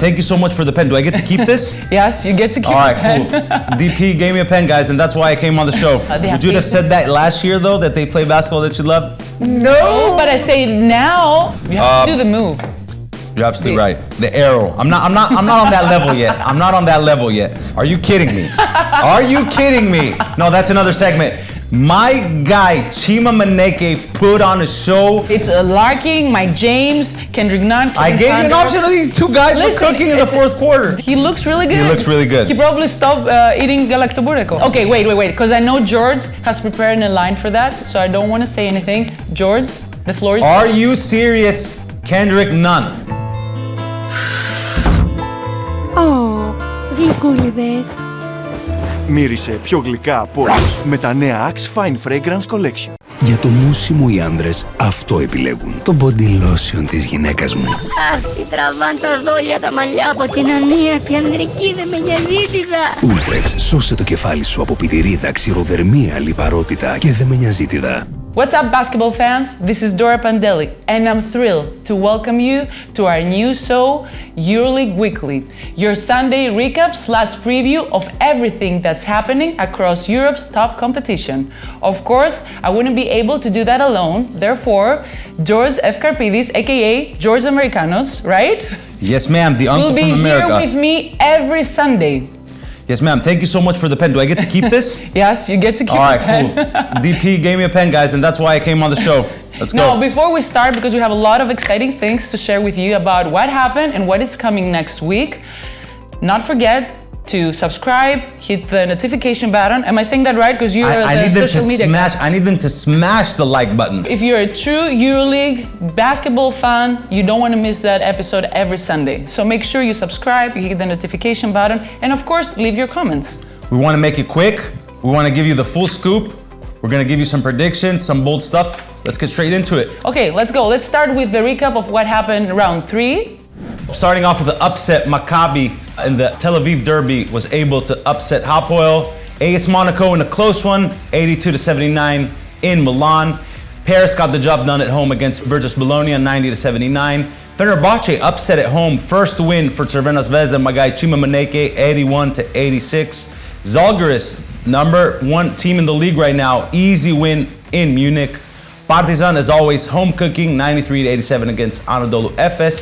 Thank you so much for the pen. Do I get to keep this? Yes, you get to keep the pen. All right, cool. DP gave me a pen, guys, and that's why I came on the show. Would you have said that last year, though, that they play basketball that you love? No, but I say now you have to do the move. You're absolutely right. The arrow. I'm not on that level yet. I'm not on that level yet. Are you kidding me? Are you kidding me? No, that's another segment. My guy, Chima Maneke, put on a show. It's Larkin, Mike James, Kendrick Nunn. I gave you an option of these two guys were cooking in the fourth quarter. He looks really good. He looks really good. He probably stopped eating galactobureko. Okay, wait, because I know George has prepared a line for that, so I don't want to say anything. George, the floor is yours. Are you serious, Kendrick Nunn? Oh, γλυκούλιδες. Μύρισε πιο γλυκά από όλους με τα νέα Axe Fine Fragrance Collection. Για το μούσιμο οι άντρες αυτό επιλέγουν. Το body lotion της γυναίκας μου. Αχ, τι τραβάν τα δόλια τα μαλλιά από την ανίατη ανδρική δεμενιαζίτιδα. Ultrex, σώσε το κεφάλι σου από πιτηρίδα, ξηροδερμία, λιπαρότητα και δεμενιαζίτιδα. What's up, basketball fans? This is Dora Panteli, and I'm thrilled to welcome you to our new show, EUROLEAGUE Weekly, your Sunday recap/preview of everything that's happening across Europe's top competition. Of course, I wouldn't be able to do that alone, therefore, George F. Karpidis, aka George Amerikanos, right? Yes, ma'am, the uncle from America. Will be here with me every Sunday. Yes, ma'am. Thank you so much for the pen. Do I get to keep this? Yes, you get to keep the pen. All right, cool. DP gave me a pen, guys, and that's why I came on the show. Let's go. Now, before we start, because we have a lot of exciting things to share with you about what happened and what is coming next week, not forget to subscribe, hit the notification button. Am I saying that right? Because you're the social media guy. I need them to smash the like button. If you're a true EuroLeague basketball fan, you don't want to miss that episode every Sunday. So make sure you subscribe, you hit the notification button, and of course, leave your comments. We want to make it quick. We want to give you the full scoop. We're going to give you some predictions, some bold stuff. Let's get straight into it. Okay, let's go. Let's start with the recap of what happened round 3. Starting off with the upset, Maccabi in the Tel Aviv Derby was able to upset Hapoel. AS Monaco in a close one, 82-79 in Milan. Paris got the job done at home against Virtus Bologna, 90-79. Fenerbahce upset at home, first win for Crvena Zvezda, my guy Chima Maneke, 81-86. Zalgiris, number 1 team in the league right now, easy win in Munich. Partizan, as always, home cooking, 93-87 against Anadolu Efes.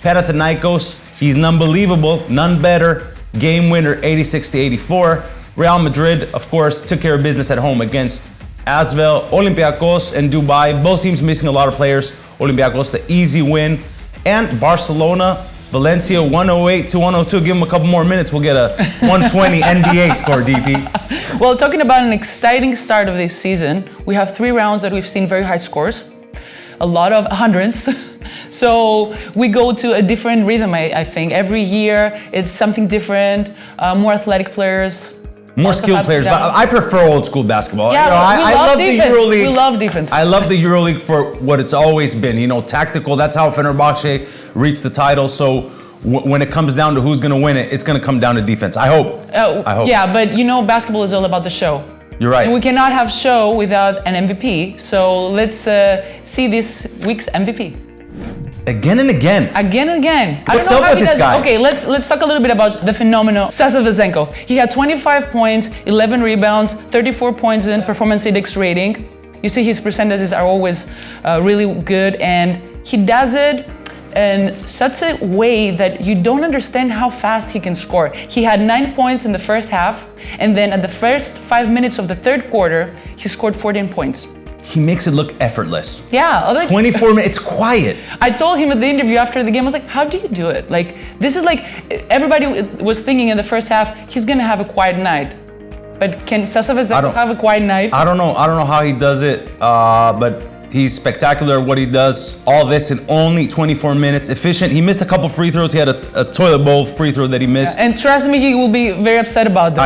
Panathinaikos, he's unbelievable, none better. Game winner, 86-84. Real Madrid, of course, took care of business at home against Asvel. Olympiakos and Dubai, both teams missing a lot of players. Olympiakos, the easy win. And Barcelona, Valencia, 108-102. Give them a couple more minutes, we'll get a 120 NBA score, DP. Well, talking about an exciting start of this season, we have 3 rounds that we've seen very high scores. A lot of hundreds. So we go to a different rhythm, I think. Every year it's something different, more athletic players. More skilled players, but I prefer old school basketball. Yeah, I love defense. The EuroLeague. We love defense. I love the EuroLeague for what it's always been, tactical. That's how Fenerbahce reached the title. So when it comes down to who's going to win it, it's going to come down to defense. I hope. I hope. Yeah, but basketball is all about the show. You're right. And we cannot have show without an MVP. So let's see this week's MVP. Again and again. Again and again. What's up with this guy? Okay, let's talk a little bit about the phenomenal Sasa Vezenko. He had 25 points, 11 rebounds, 34 points in performance index rating. You see his percentages are always really good, and he does it in such a way that you don't understand how fast he can score. He had 9 points in the first half, and then at the first 5 minutes of the third quarter, he scored 14 points. He makes it look effortless. Yeah. 24 minutes, it's quiet. I told him at the interview after the game, I was like, how do you do it? Like, this is like, everybody was thinking in the first half, he's gonna have a quiet night. But can Sasa Vezenko have a quiet night? I don't know how he does it, but he's spectacular at what he does. All this in only 24 minutes. Efficient. He missed a couple free throws. He had a toilet bowl free throw that he missed. And trust me, he will be very upset about this.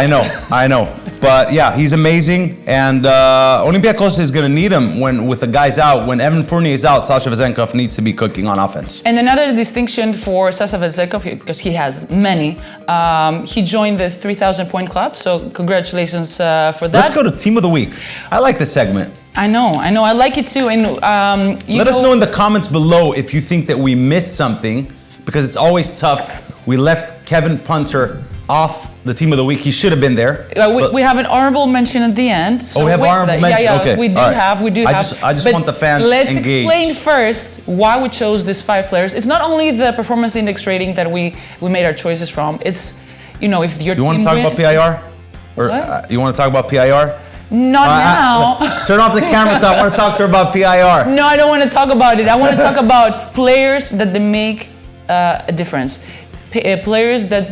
I know. But yeah, he's amazing. And Olympiakos is going to need him with the guys out. When Evan Fournier is out, Sasha Vezenkov needs to be cooking on offense. And another distinction for Sasa Vezenkov, because he has many, he joined the 3,000 point club. So congratulations for that. Let's go to Team of the Week. I like this segment. I know, I like it too. And let us know in the comments below if you think that we missed something, because it's always tough We left Kevin Punter off the team of the week. He should have been there. We have an honorable mention at the end. So we have honorable mention? Yeah, okay. we do have. I just want the fans let's engaged. Explain first why we chose these 5 players. It's not only the performance index rating that we made our choices from. It's, if your team. You want to talk about PIR? Or you want to talk about PIR? Not now. Turn off the camera, so I want to talk to her about PIR. No, I don't want to talk about it. I want to talk about players that they make a difference. Players that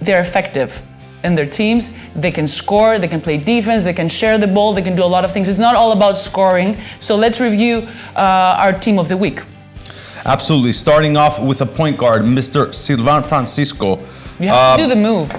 they're effective in their teams. They can score, they can play defense, they can share the ball, they can do a lot of things. It's not all about scoring. So let's review our team of the week. Absolutely. Starting off with a point guard, Mr. Sylvain Francisco. You have to do the move.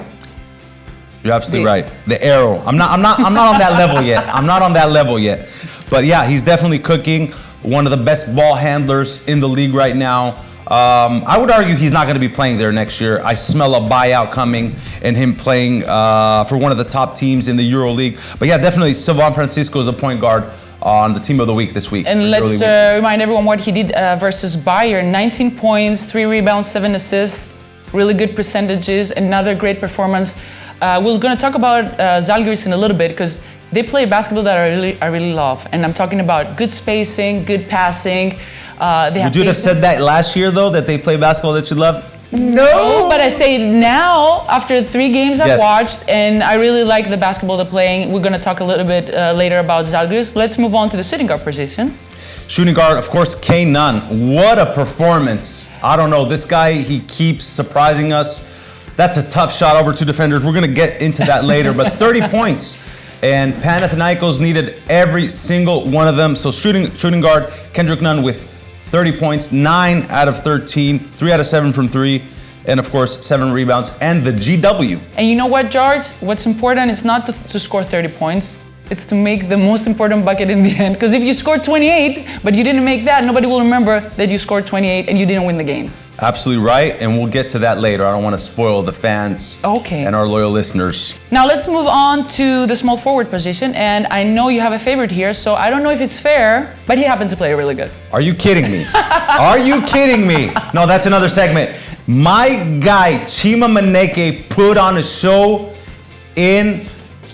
You're absolutely right. The arrow. I'm not on that level yet. I'm not on that level yet. But yeah, he's definitely cooking. One of the best ball handlers in the league right now. I would argue he's not going to be playing there next year. I smell a buyout coming and him playing for one of the top teams in the EuroLeague. But yeah, definitely Sylvain Francisco is a point guard on the team of the week this week. And let's remind everyone what he did versus Bayern. 19 points, 3 rebounds, 7 assists, really good percentages, another great performance. We're going to talk about Zalgiris in a little bit because they play basketball that I really love. And I'm talking about good spacing, good passing. Would you have said that last year, though, that they play basketball that you love? No, but I say now, after 3 games I've watched, and I really like the basketball they're playing. We're going to talk a little bit later about Zalgiris. Let's move on to the shooting guard position. Shooting guard, of course, Nunn. What a performance. I don't know, this guy, he keeps surprising us. That's a tough shot over 2 defenders. We're going to get into that later, but 30 points. And Panathinaikos needed every single one of them. So shooting guard, Kendrick Nunn with 30 points, 9 out of 13, 3 out of 7 from 3, and of course 7 rebounds, and the GW. And you know what, George? What's important is not to score 30 points. It's to make the most important bucket in the end. Because if you score 28, but you didn't make that, nobody will remember that you scored 28 and you didn't win the game. Absolutely right, and we'll get to that later. I don't want to spoil the fans and our loyal listeners. Now let's move on to the small forward position, and I know you have a favorite here, so I don't know if it's fair, but he happened to play really good. Are you kidding me? Are you kidding me? No, that's another segment. My guy, Chima Maneke, put on a show in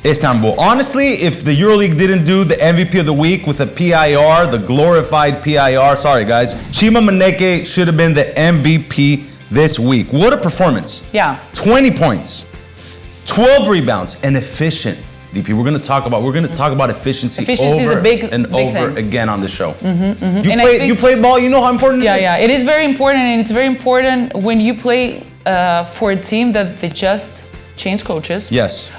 Istanbul. Honestly, if the EuroLeague didn't do the MVP of the week with a PIR, the glorified PIR, sorry guys, Chima Maneke should have been the MVP this week. What a performance. Yeah. 20 points, 12 rebounds, and efficient. DP, we're going to talk about efficiency over and over again on the show. You play ball, you know how important it is? Yeah, it is very important, and it's very important when you play for a team that they just change coaches. Yes.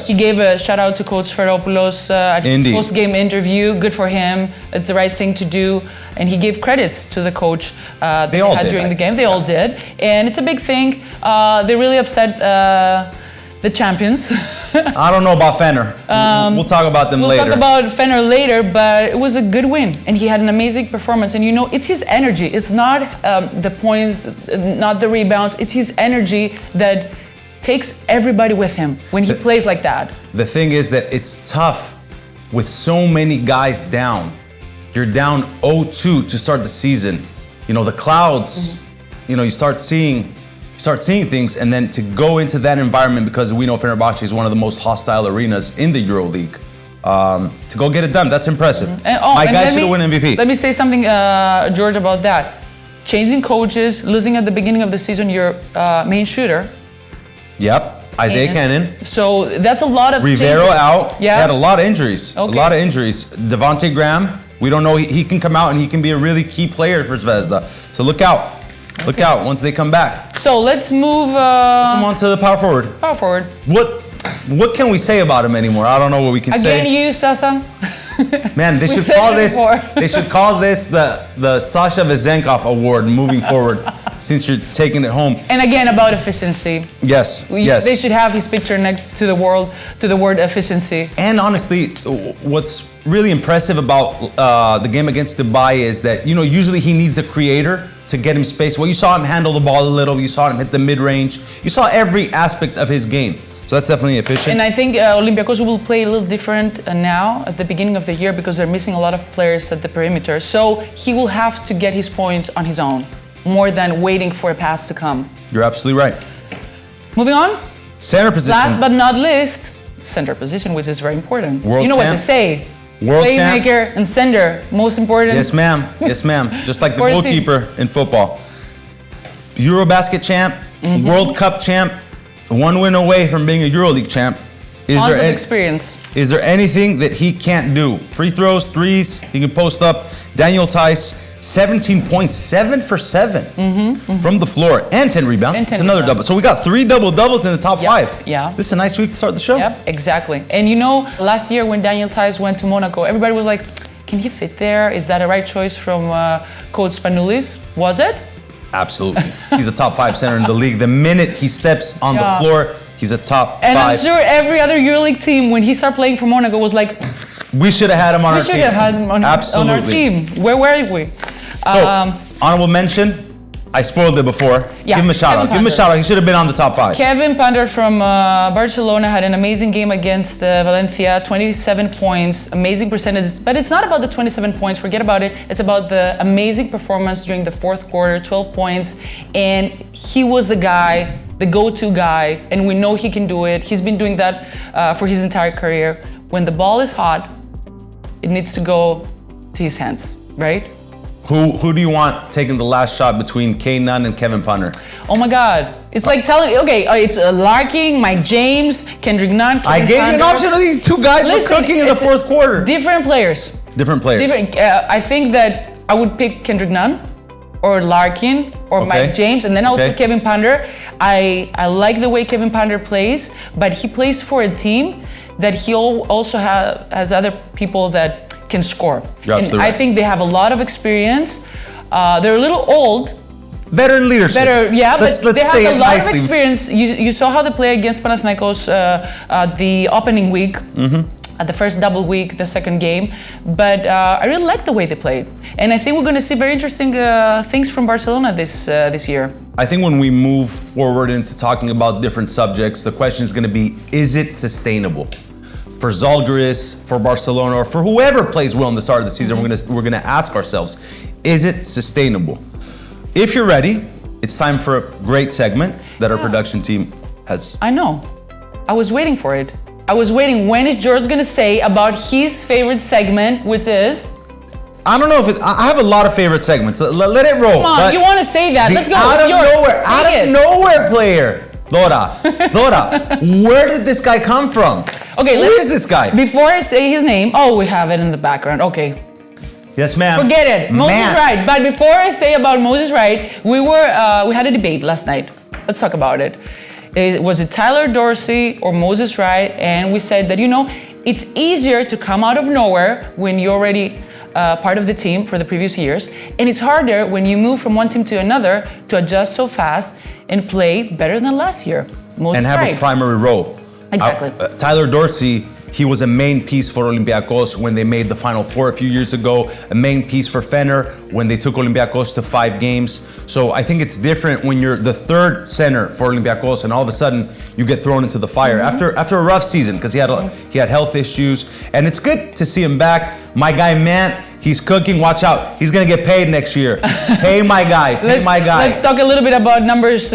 He gave a shout out to Coach Feropoulos at his post-game interview. Good for him. It's the right thing to do. And he gave credits to the coach they all had during the game. They all did. And it's a big thing. They really upset the champions. I don't know about Fenner. We'll talk about them later. We'll talk about Fenner later, but it was a good win. And he had an amazing performance. And you know, it's his energy. It's not the points, not the rebounds. It's his energy that takes everybody with him when he plays like that. The thing is that it's tough with so many guys down. You're down 0-2 to start the season. You know, the clouds, you know, you start seeing things, and then to go into that environment, because we know Fenerbahce is one of the most hostile arenas in the EuroLeague, to go get it done, that's impressive. My guy should have won MVP. Let me say something, George, about that. Changing coaches, losing at the beginning of the season your main shooter. Yep, Isaiah Cannon. So that's a lot of Rivero out. Yeah. He had a lot of injuries. Okay. A lot of injuries. Devontae Graham, we don't know, he can come out and he can be a really key player for Zvezda. So look out. Look out once they come back. So let's move on to the power forward. Power forward. What can we say about him anymore? I don't know what we can say. Again, you, Sasa. Man, they should call this the Sasha Vezenkov Award moving forward, since you're taking it home. And again, about efficiency. Yes. They should have his picture next to the word efficiency. And honestly, what's really impressive about the game against Dubai is that, you know, usually he needs the creator to get him space. Well, you saw him handle the ball a little. You saw him hit the mid-range. You saw every aspect of his game. So that's definitely efficient. And I think Olympiacos will play a little different now at the beginning of the year, because they're missing a lot of players at the perimeter. So he will have to get his points on his own. more than waiting for a pass to come. You're absolutely right. Moving on. Center position. Last but not least, center position, which is very important. World you know champ. what they say. World champ. Playmaker and center, most important. Yes, ma'am. Yes, ma'am. Just like the For the goalkeeper in football. Eurobasket champ, World Cup champ, one win away from being a EuroLeague champ. Tons of experience. Is there anything that he can't do? Free throws, threes, he can post up. Daniel Tice, 17 points, 7 for 7 from the floor, and 10 rebounds. And 10 it's another rebounds. double. So we got 3 double-doubles in the top 5. Yeah. This is a nice week to start the show. Yep, exactly. And you know, last year when Daniel Tice went to Monaco, everybody was like, can he fit there? Is that a right choice from Coach Spanoulis? Was it? Absolutely. He's a top 5 center in the league. The minute he steps on the floor, he's a top 5. And I'm sure every other EuroLeague team, when he started playing for Monaco, was like, we should have had him on our team. We should have had him on our team. Where were we? So, honorable mention, I spoiled it before. Yeah, Give him a shout out. Give him a shout out. He should have been on the top 5. Kevin Punter from Barcelona had an amazing game against Valencia, 27 points, amazing percentages. But it's not about the 27 points, forget about it. It's about the amazing performance during the fourth quarter, 12 points. And he was the guy, the go-to guy, and we know he can do it. He's been doing that for his entire career. When the ball is hot, it needs to go to his hands, right? Who do you want taking the last shot between Nunn and Kevin Punter? Oh my God. It's like telling, okay, it's Larkin, Mike James, Kendrick Nunn, Kevin I gave you an Punter. option of these 2 guys were cooking in the fourth quarter. Different players. Different players. I think that I would pick Kendrick Nunn or Larkin or Mike James, and then I'll pick Kevin Punter. I like the way Kevin Punter plays, but he plays for a team that he also has other people that can score. You're and absolutely I right. think they have a lot of experience. They're a little old. Veteran leadership. But they say have it a lot nicely. of experience. You saw how they play against Panathinaikos the opening week, at the first double week, the second game. But I really like the way they played. And I think we're going to see very interesting things from Barcelona this year. I think when we move forward into talking about different subjects, the question is going to be, is it sustainable? For Zalgiris, for Barcelona, or for whoever plays well in the start of the season, we're gonna ask ourselves, is it sustainable? If you're ready, it's time for a great segment that our production team has. I know. I was waiting for it. I was waiting. When is George gonna say about his favorite segment, which is? I don't know if I have a lot of favorite segments. Let it roll. Come on, you want to say that? Let's go. Out Yours. of nowhere player. Dora, where did this guy come from? Okay, Who is this guy? Before I say his name, we have it in the background. Okay. Yes, ma'am. Forget it. Moses Matt. Wright. But before I say about Moses Wright, we had a debate last night. Let's talk about it. Was it Tyler Dorsey or Moses Wright? And we said that, it's easier to come out of nowhere when you're already part of the team for the previous years. And it's harder when you move from one team to another to adjust so fast and play better than last year. Moses and have Wright. a primary role. Exactly. Tyler Dorsey, he was a main piece for Olympiacos when they made the Final Four a few years ago, a main piece for Fener when they took Olympiacos to 5 games. So I think it's different when you're the third center for Olympiacos and all of a sudden you get thrown into the fire after a rough season because he had health issues. And it's good to see him back. My guy Matt, he's cooking. Watch out. He's going to get paid next year. Pay my guy. Pay my guy. Let's talk a little bit about numbers,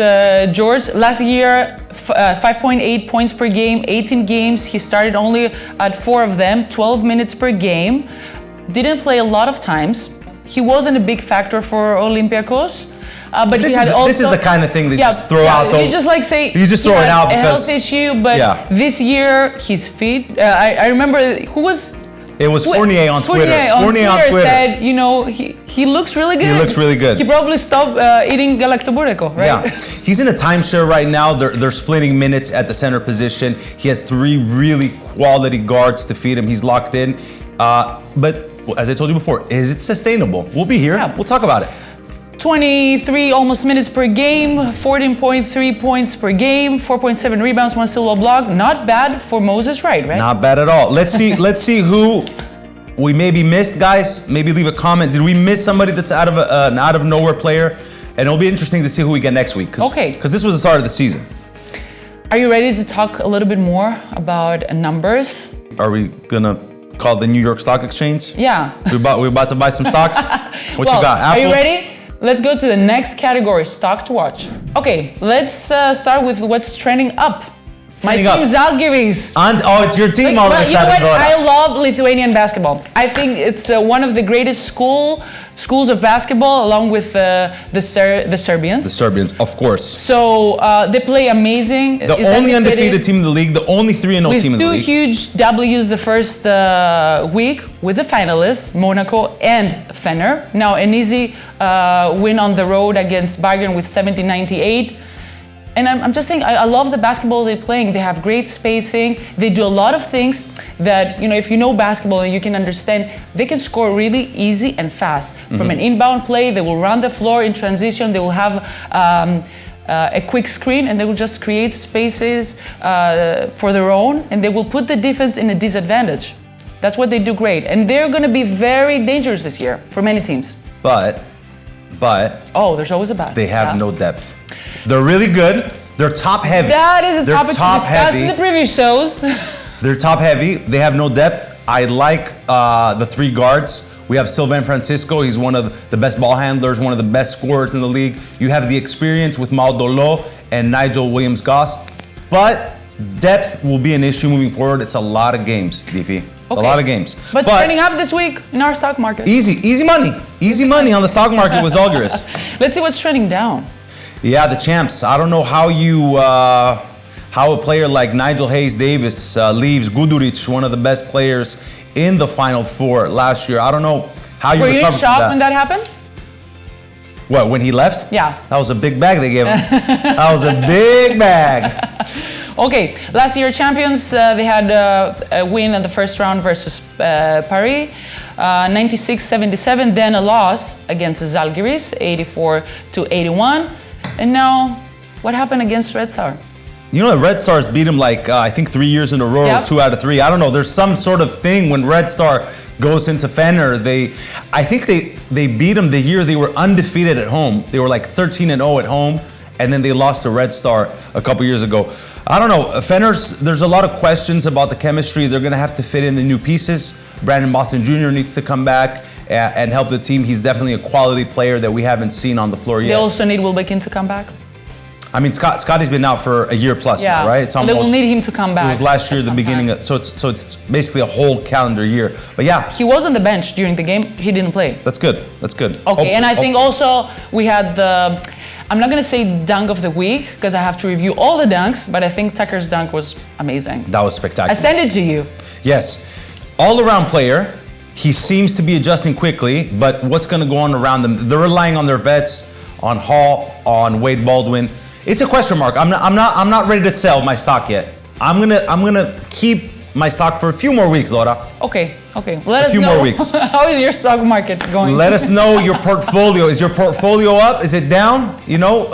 George. Last year, 5.8 points per game, 18 games. He started only at 4 of them, 12 minutes per game. Didn't play a lot of times. He wasn't a big factor for Olympiacos. But this is the kind of thing that you just throw out. You just you just throw it out because a because health issue. But this year, his feet. I remember who was. It was Fournier on Twitter. Fournier on Twitter said, he looks really good. He looks really good. He probably stopped eating galactobureko, right? Yeah, he's in a timeshare right now. They're splitting minutes at the center position. He has 3 really quality guards to feed him. He's locked in. But as I told you before, is it sustainable? We'll be here. Yeah. We'll talk about it. 23 almost minutes per game, 14.3 points per game, 4.7 rebounds, 1 steal, 1 block. Not bad for Moses Wright, right? Not bad at all. Let's see who we maybe missed, guys. Maybe leave a comment. Did we miss somebody that's an out of nowhere player? And it'll be interesting to see who we get next week. Because this was the start of the season. Are you ready to talk a little bit more about numbers? Are we gonna call the New York Stock Exchange? Yeah. We're about to buy some stocks. What you got? Apple? Are you ready? Let's go to the next category, stock to watch. Okay, let's start with what's trending up. My team, Žalgiris. Oh, it's your team all of a sudden. You know what? I love Lithuanian basketball. I think it's one of the greatest schools of basketball, along with the Serbians. The Serbians, of course. So they play amazing. The only undefeated team in the league, the only 3-0 team in the league. With 2 huge W's the first week with the finalists, Monaco and Fener. Now an easy win on the road against Bayern with 70-98. And I'm just saying, I love the basketball they're playing. They have great spacing. They do a lot of things that, if you know basketball and you can understand, they can score really easy and fast. From an inbound play, they will run the floor in transition. They will have a quick screen and they will just create spaces for their own, and they will put the defense in a disadvantage. That's what they do great. And they're going to be very dangerous this year for many teams. But... Oh, there's always a but. They have no depth. They're really good. They're top heavy. That is a topic to discuss in the previous shows. They're top heavy. They have no depth. I like the 3 guards. We have Sylvain Francisco. He's one of the best ball handlers, one of the best scorers in the league. You have the experience with Anadolu and Nigel Williams-Goss. But depth will be an issue moving forward. It's a lot of games, DP. It's a lot of games. But trending up this week in our stock market. Easy money. Easy money on the stock market with Žalgiris. Let's see what's trending down. Yeah, the champs. I don't know how a player like Nigel Hayes-Davis leaves Guduric, one of the best players in the Final Four last year. I don't know how you recovered from that. Were you shocked when that happened? What, when he left? Yeah. That was a big bag they gave him. That was a big bag. Okay, last year champions, they had a win in the first round versus Paris, 96-77, then a loss against Žalgiris, 84-81. And now, what happened against Red Star? You know, Red Stars beat him I think 3 years in a row, yep. 2 out of 3. I don't know. There's some sort of thing when Red Star goes into Fener. I think they beat them the year they were undefeated at home. They were 13-0 at home, and then they lost to Red Star a couple years ago. I don't know. Fener's, there's a lot of questions about the chemistry. They're going to have to fit in the new pieces. Brandon Boston Jr. needs to come back and help the team. He's definitely a quality player that we haven't seen on the floor yet. They also need Wilbekin to come back. I mean, Scotty's been out for a year plus now, right? It's almost, they will need him to come back. It was last year, the beginning of, so it's basically a whole calendar year. But yeah. He was on the bench during the game. He didn't play. That's good. That's good. Okay, and I think also we had I'm not going to say dunk of the week because I have to review all the dunks, but I think Tucker's dunk was amazing. That was spectacular. I sent it to you. Yes. All-around player. He seems to be adjusting quickly, but what's going to go on around them? They're relying on their vets, on Hall, on Wade Baldwin. It's a question mark. I'm not ready to sell my stock yet. I'm gonna keep my stock for a few more weeks, Laura. Okay. Let us know. A few more weeks. How is your stock market going? Let us know your portfolio. Is your portfolio up? Is it down? You know,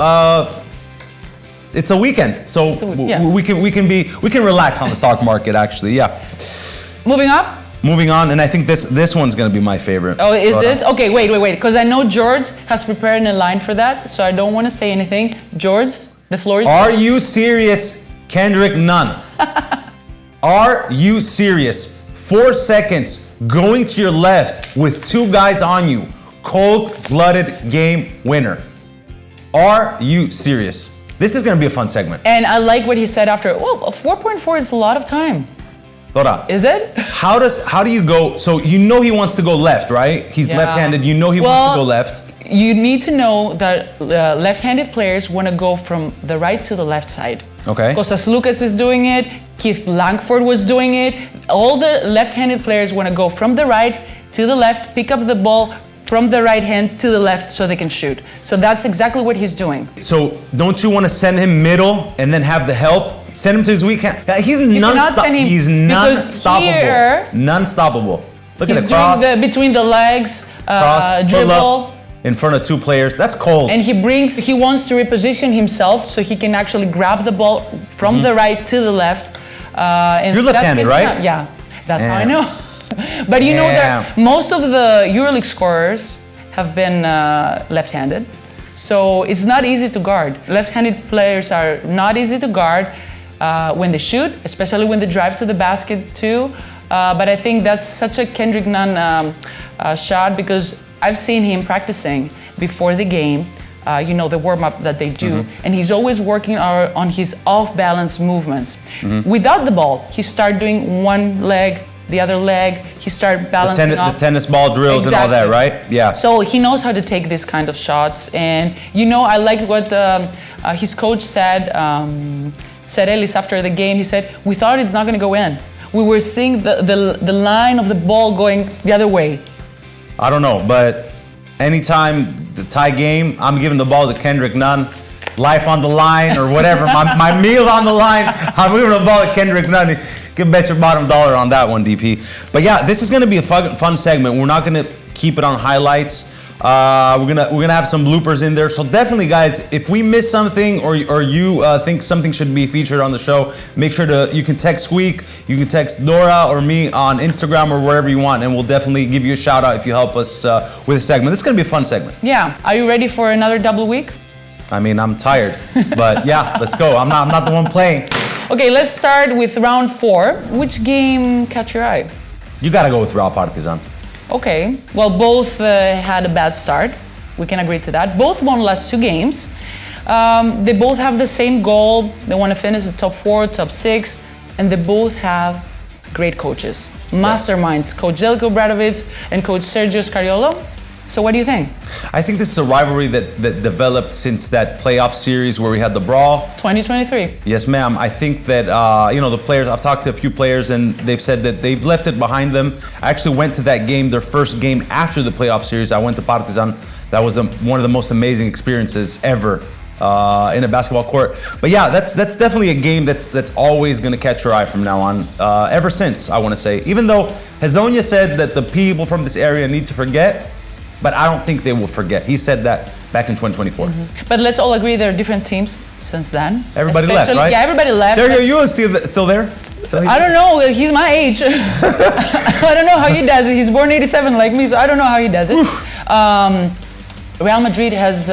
it's a weekend, so we can relax on the stock market. Actually, yeah. Moving on, and I think this one's gonna be my favorite. Oh, is this? Okay, wait, because I know George has prepared a line for that, so I don't want to say anything. George, the floor is yours. Are you serious, Kendrick Nunn? Are you serious? 4 seconds going to your left with 2 guys on you. Cold-blooded game winner. Are you serious? This is gonna be a fun segment. And I like what he said after. Well, 4.4 is a lot of time. Laura, is it? How do you go? So you know he wants to go left, right? He's left-handed. You know he wants to go left. You need to know that left-handed players want to go from the right to the left side. Okay. Kostas Lucas is doing it. Keith Langford was doing it. All the left-handed players want to go from the right to the left, pick up the ball from the right hand to the left so they can shoot. So that's exactly what he's doing. So don't you want to send him middle and then have the help? Send him to his weak hand. He's non-stoppable. Non-stoppable. Look at the cross. Doing between the legs, cross, dribble. In front of 2 players. That's cold. And he wants to reposition himself so he can actually grab the ball from the right to the left. You're left-handed, right? Yeah, that's how I know. But you know that most of the EuroLeague scorers have been left-handed. So it's not easy to guard. Left-handed players are not easy to guard when they shoot, especially when they drive to the basket too. But I think that's such a Kendrick Nunn shot because I've seen him practicing before the game, the warm-up that they do, and he's always working on his off-balance movements. Without the ball, he started doing one leg, the other leg, he started balancing off. The tennis ball drills and all that, right? Yeah. So he knows how to take this kind of shots, and I liked what his coach said, Ellis, after the game. He said, we thought it's not going to go in. We were seeing the line of the ball going the other way. I don't know, but anytime the tie game, I'm giving the ball to Kendrick Nunn. Life on the line or whatever, my meal on the line, I'm giving the ball to Kendrick Nunn. You can bet your bottom dollar on that one, DP. But yeah, this is gonna be a fun segment. We're not gonna keep it on highlights. We're gonna have some bloopers in there. So definitely, guys, if we miss something or you think something should be featured on the show, make sure you can text SKWEEK, you can text Dora or me on Instagram or wherever you want, and we'll definitely give you a shout out if you help us with a segment. This is gonna be a fun segment. Yeah. Are you ready for another double week? I mean, I'm tired, but yeah, let's go. I'm not the one playing. Okay, let's start with round 4. Which game caught your eye? You gotta go with Real Partizan. Okay, well, both had a bad start. We can agree to that. Both won last 2 games. They both have the same goal. They want to finish the top 4, top 6, and they both have great coaches. Masterminds, Coach Zeljko Obradovic and Coach Sergio Scariolo. So what do you think? I think this is a rivalry that developed since that playoff series where we had the brawl. 2023. Yes, ma'am. I think that, the players, I've talked to a few players and they've said that they've left it behind them. I actually went to that game, their first game after the playoff series. I went to Partizan. That was one of the most amazing experiences ever in a basketball court. But yeah, that's definitely a game that's always going to catch your eye from now on. Ever since, I want to say. Even though Hazonia said that the people from this area need to forget, but I don't think they will forget. He said that back in 2024. But let's all agree there are different teams since then. Everybody left, right? Yeah, everybody left. Sergio, you are still there? I don't know. He's my age. I don't know how he does it. He's born 87 like me, so I don't know how he does it. Real Madrid has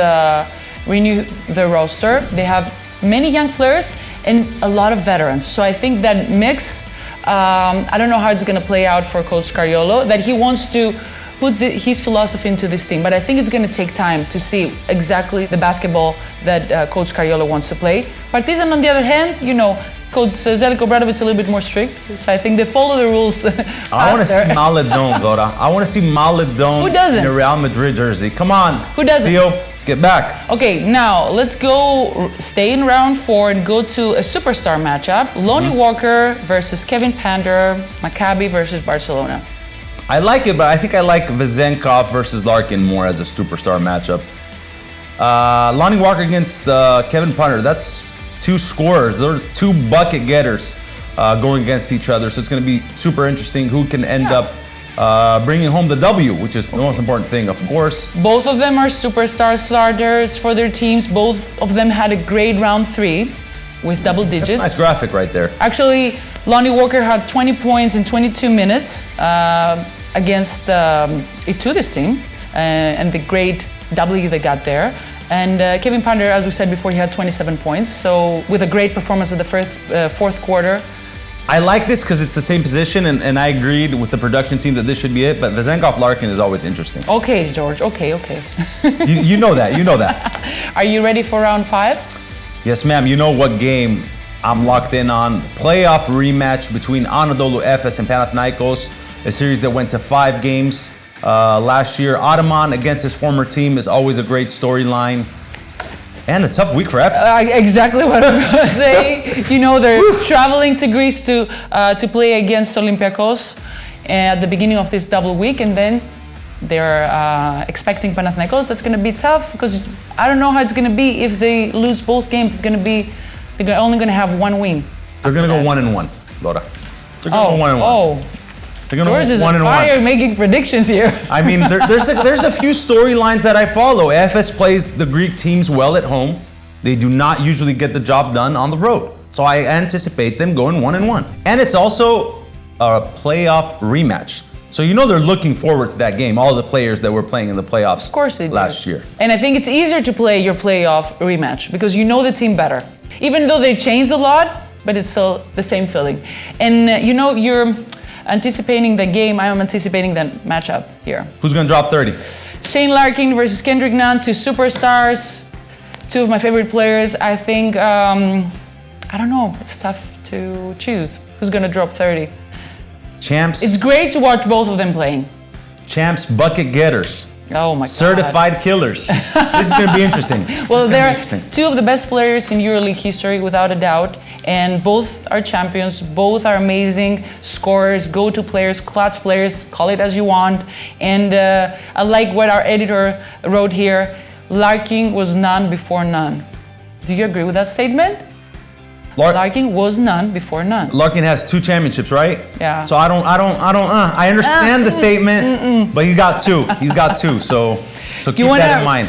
renewed their roster. They have many young players and a lot of veterans. So I think that mix, I don't know how it's going to play out for Coach Scariolo, that he wants to put his philosophy into this team, but I think it's going to take time to see exactly the basketball that Coach Scariolo wants to play. Partizan, on the other hand, Coach Zeljko Obradovic is a little bit more strict, so I think they follow the rules. I want to see Maledon, Dora. I want to see Maledon in a Real Madrid jersey. Come on. Who doesn't? Theo, get back. Okay, now let's go stay in round 4 and go to a superstar matchup. Lonnie Walker versus Kevin Punter, Maccabi versus Barcelona. I like it, but I think I like Vezenkov versus Larkin more as a superstar matchup. Lonnie Walker against Kevin Punter, that's 2 scorers. Those are 2 bucket getters going against each other. So it's going to be super interesting who can end up bringing home the W, which is the most important thing, of course. Both of them are superstar starters for their teams. Both of them had a great round 3 with double digits. That's a nice graphic right there. Actually, Lonnie Walker had 20 points in 22 minutes against Itudes team and the great W they got there. And Kevin Punter, as we said before, he had 27 points. So with a great performance in the fourth quarter. I like this because it's the same position, and I agreed with the production team that this should be it, but Vezenkov Larkin is always interesting. Okay, George, okay. you know that. Are you ready for round 5? Yes, ma'am. You know what game I'm locked in on. Playoff rematch between Anadolu, Efes, and Panathinaikos, a series that went to 5 games last year. Ottoman against his former team is always a great storyline. And a tough week for Efes. Exactly what I'm going to say. They're traveling to Greece to play against Olympiakos at the beginning of this double week, and then they're expecting Panathinaikos. That's going to be tough because I don't know how it's going to be if they lose both games. They're only going to have 1 win. They're going to go 1-1, Dora. They're going to go 1-1. Oh. George is on fire making predictions here. I mean, there's a few storylines that I follow. Efes plays the Greek teams well at home. They do not usually get the job done on the road. So I anticipate them going 1-1. And it's also a playoff rematch. So they're looking forward to that game, all the players that were playing in the playoffs of course they do. Last year. And I think it's easier to play your playoff rematch because you know the team better. Even though they changed a lot, but it's still the same feeling. And you're anticipating the game. I am anticipating the matchup here. Who's going to drop 30? Shane Larkin versus Kendrick Nunn, two superstars, two of my favorite players. I think, I don't know, it's tough to choose. Who's gonna drop 30? Champs. It's great to watch both of them playing. Champs, bucket getters. Oh my God. Certified killers. This is gonna be interesting. Well, they're two of the best players in EuroLeague history, without a doubt. And both are champions, both are amazing scorers, go-to players, clutch players, call it as you want. And I like what our editor wrote here. Larkin was Nunn before Nunn. Do you agree with that statement? Larkin was Nunn before Nunn. Larkin has 2 championships, right? Yeah. So I understand the statement, but he got 2. He's got 2, so keep that in mind.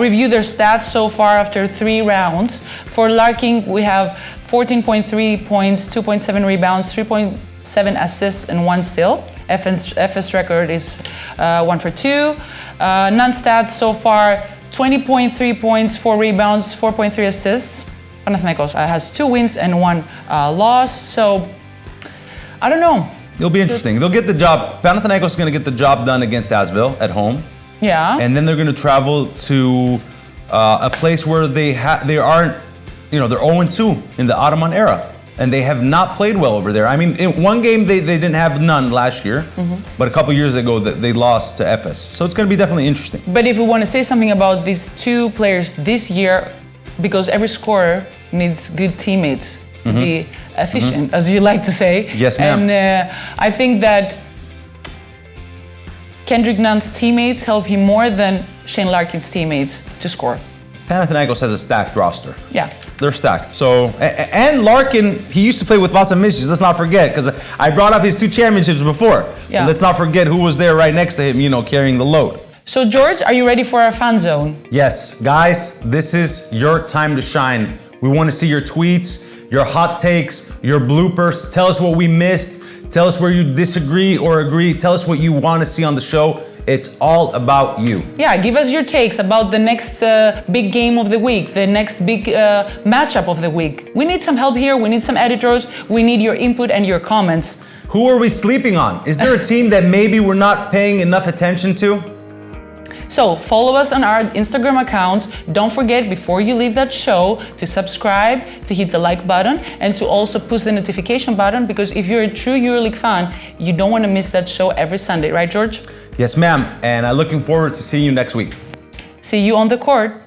Review their stats so far after 3 rounds. For Larkin, we have 14.3 points, 2.7 rebounds, 3.7 assists, and 1 steal. Efes record is 1 for 2. Nunn stats so far, 20.3 points, 4 rebounds, 4.3 assists. Panathinaikos has 2 wins and 1 loss, so I don't know. It'll be interesting. They'll get the job. Panathinaikos is going to get the job done against Asvel at home. Yeah. And then they're going to travel to a place where they aren't, they're 0-2 in the Ottoman era. And they have not played well over there. I mean, in one game they didn't have Nunn last year, but a couple years ago they lost to Efes. So it's going to be definitely interesting. But if we want to say something about these 2 players this year, because every scorer needs good teammates to be efficient, as you like to say. Yes, ma'am. And I think that Kendrick Nunn's teammates help him more than Shane Larkin's teammates to score. Panathinaikos has a stacked roster. Yeah. They're stacked. So, and Larkin, he used to play with Vasa Micic, let's not forget, because I brought up his 2 championships before. Yeah. Let's not forget who was there right next to him, carrying the load. So George, are you ready for our fan zone? Yes, guys, this is your time to shine. We want to see your tweets, your hot takes, your bloopers. Tell us what we missed. Tell us where you disagree or agree. Tell us what you want to see on the show. It's all about you. Yeah, give us your takes about the next big game of the week, the next big matchup of the week. We need some help here. We need some editors. We need your input and your comments. Who are we sleeping on? Is there a team that maybe we're not paying enough attention to? So follow us on our Instagram accounts. Don't forget, before you leave that show, to subscribe, to hit the like button, and to also push the notification button, because if you're a true EuroLeague fan, you don't want to miss that show every Sunday, right, George? Yes, ma'am. And I'm looking forward to seeing you next week. See you on the court.